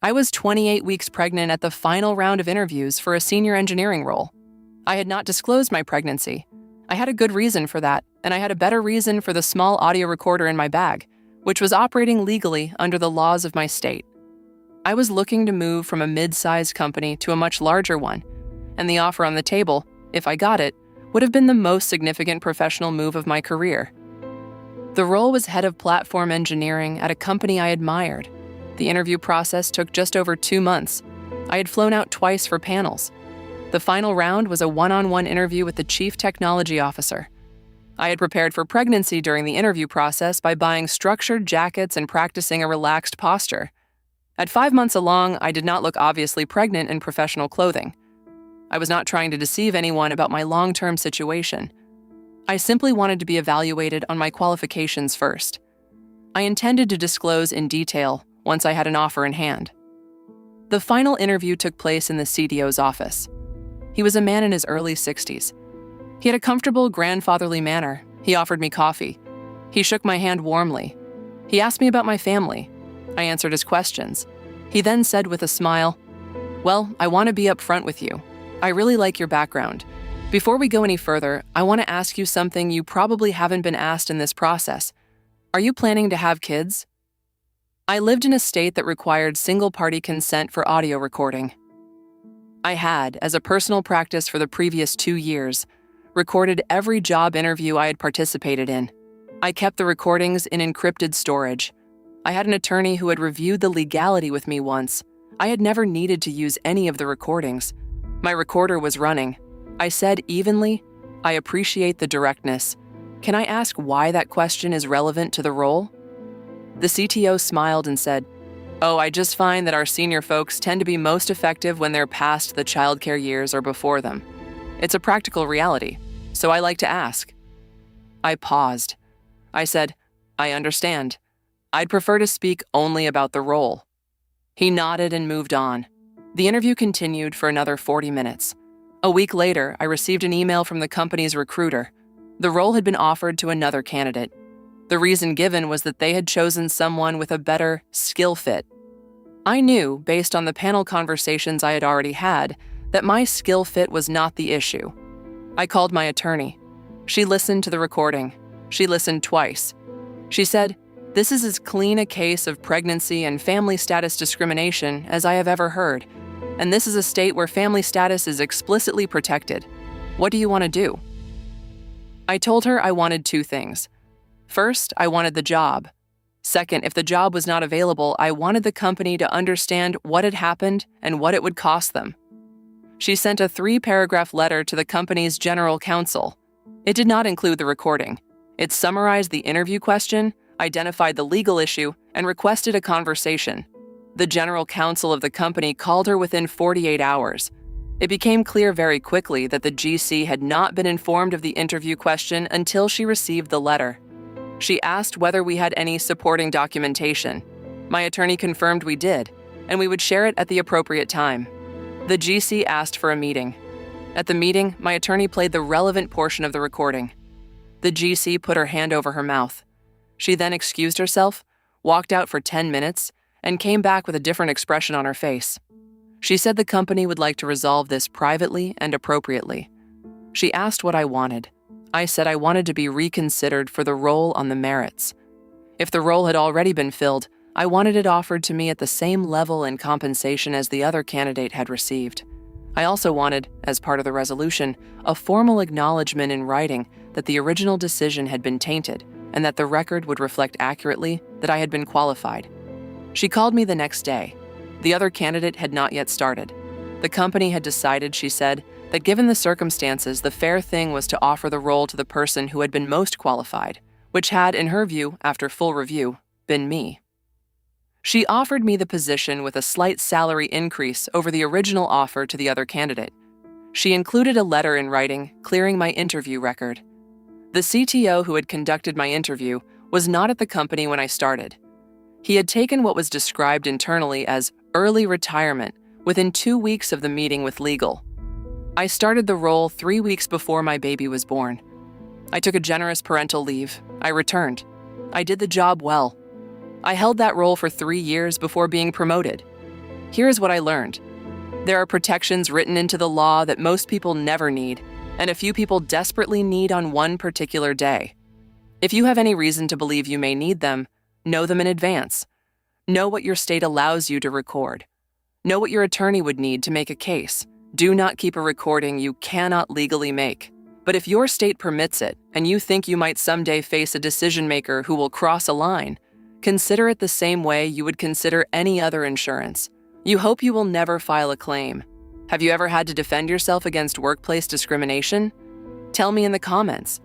I was 28 weeks pregnant at the final round of interviews for a senior engineering role. I had not disclosed my pregnancy. I had a good reason for that, and I had a better reason for the small audio recorder in my bag, which was operating legally under the laws of my state. I was looking to move from a mid-sized company to a much larger one, and the offer on the table, if I got it, would have been the most significant professional move of my career. The role was head of platform engineering at a company I admired. The interview process took just over 2 months. I had flown out twice for panels. The final round was a one-on-one interview with the chief technology officer. I had prepared for pregnancy during the interview process by buying structured jackets and practicing a relaxed posture. At 5 months along, I did not look obviously pregnant in professional clothing. I was not trying to deceive anyone about my long-term situation. I simply wanted to be evaluated on my qualifications first. I intended to disclose in detail once I had an offer in hand. The final interview took place in the CDO's office. He was a man in his early 60s. He had a comfortable, grandfatherly manner. He offered me coffee. He shook my hand warmly. He asked me about my family. I answered his questions. He then said with a smile, "Well, I want to be upfront with you. I really like your background. Before we go any further, I want to ask you something you probably haven't been asked in this process. Are you planning to have kids?" I lived in a state that required single-party consent for audio recording. I had, as a personal practice for the previous 2 years, recorded every job interview I had participated in. I kept the recordings in encrypted storage. I had an attorney who had reviewed the legality with me once. I had never needed to use any of the recordings. My recorder was running. I said evenly, "I appreciate the directness. Can I ask why that question is relevant to the role?" The CTO smiled and said, "Oh, I just find that our senior folks tend to be most effective when they're past the childcare years or before them. It's a practical reality, so I like to ask." I paused. I said, "I understand. I'd prefer to speak only about the role." He nodded and moved on. The interview continued for another 40 minutes. A week later, I received an email from the company's recruiter. The role had been offered to another candidate. The reason given was that they had chosen someone with a better skill fit. I knew, based on the panel conversations I had already had, that my skill fit was not the issue. I called my attorney. She listened to the recording. She listened twice. She said, "This is as clean a case of pregnancy and family status discrimination as I have ever heard, and this is a state where family status is explicitly protected. What do you want to do?" I told her I wanted 2 things. First, I wanted the job. Second, if the job was not available, I wanted the company to understand what had happened and what it would cost them. She sent a 3-paragraph letter to the company's general counsel. It did not include the recording. It summarized the interview question, identified the legal issue, and requested a conversation. The general counsel of the company called her within 48 hours. It became clear very quickly that the GC had not been informed of the interview question until she received the letter. She asked whether we had any supporting documentation. My attorney confirmed we did, and we would share it at the appropriate time. The GC asked for a meeting. At the meeting, my attorney played the relevant portion of the recording. The GC put her hand over her mouth. She then excused herself, walked out for 10 minutes, and came back with a different expression on her face. She said the company would like to resolve this privately and appropriately. She asked what I wanted. I said I wanted to be reconsidered for the role on the merits. If the role had already been filled, I wanted it offered to me at the same level and compensation as the other candidate had received. I also wanted, as part of the resolution, a formal acknowledgement in writing that the original decision had been tainted and that the record would reflect accurately that I had been qualified. She called me the next day. The other candidate had not yet started. The company had decided, she said, that given the circumstances, the fair thing was to offer the role to the person who had been most qualified, which had, in her view, after full review, been me. She offered me the position with a slight salary increase over the original offer to the other candidate. She included a letter in writing clearing my interview record. The CTO who had conducted my interview was not at the company when I started. He had taken what was described internally as early retirement within 2 weeks of the meeting with legal. I started the role 3 weeks before my baby was born. I took a generous parental leave. I returned. I did the job well. I held that role for 3 years before being promoted. Here's what I learned. There are protections written into the law that most people never need, and a few people desperately need on one particular day. If you have any reason to believe you may need them, know them in advance. Know what your state allows you to record. Know what your attorney would need to make a case. Do not keep a recording you cannot legally make. But if your state permits it, and you think you might someday face a decision maker who will cross a line, consider it the same way you would consider any other insurance. You hope you will never file a claim. Have you ever had to defend yourself against workplace discrimination? Tell me in the comments.